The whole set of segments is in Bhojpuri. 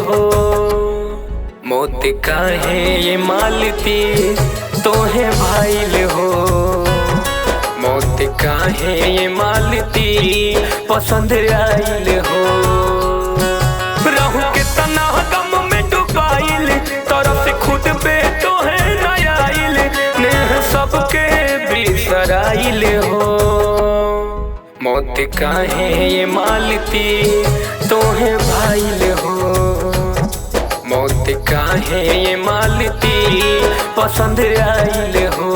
हो। मौत काहे ये मालती तोहे भाईल हो। मौत काहे ये मालती पसंद आइल हो। रहू के तना गम में डुबाइल तरफ से खुद पे तोहे नया आइल। नेह सबके बिसराइल हो। मौत काहे ये मालती तोहे भाईल हो। मौत काहे ये मालती पसंद आइल हो।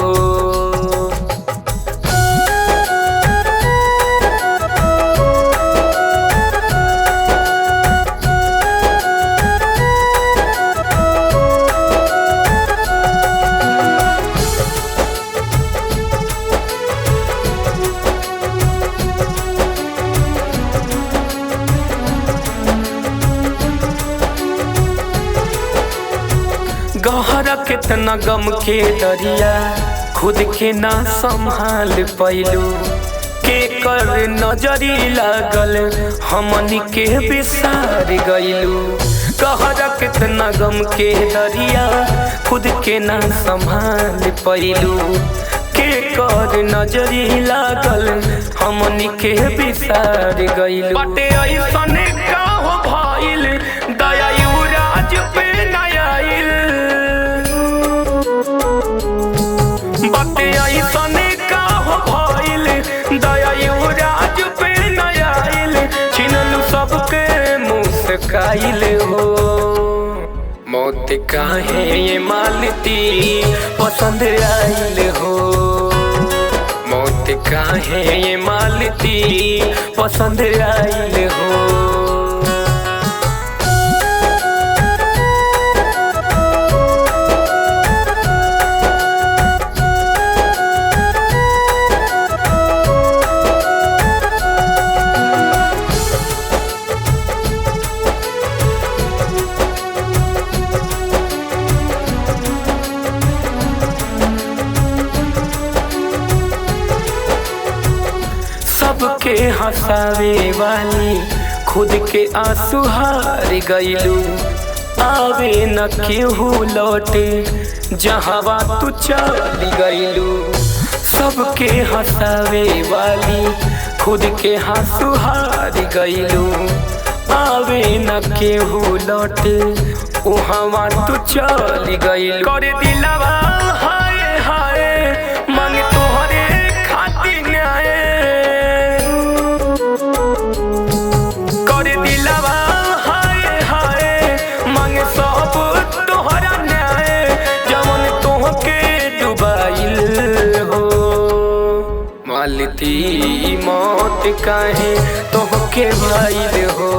गहरा कितना गम के दरिया खुद के ना संभाल पैलू। के कर नजरी लागल हमनी के बिसार गइलू। गहरा कितना गम के दरिया खुद के ना संभाल पैलू। के कर नजरी लागल हमनी के बिसार गइलू। बाटे ऐसने का हो भइल दया युवराज पे नया आइल। बाटे ऐसने का हो भइल दया युवराज पे नया आइल। छिनलू सबके मुस्काइल हो। मौत काहे ये मालती पसंद आइल हो। मौत काहे ये मालती पसंद आइल हो। सबके हंसावे वाली खुद के आंसू हार गइलू। आवे न केहू लौटे जहां तू चली गइलू। सबके हंसावे वाली खुद के आंसू हार गइलू। आवे न केहू लौटे उहाँ तू चली गइलू। करे दिलवा हाय हाय मांग तोहरे खातिर न्याय। मालती मौत काहे तोहके भाईल हो।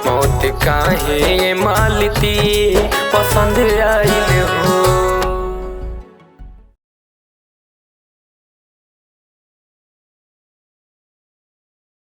मौत काहे ये मालती पसंद आइल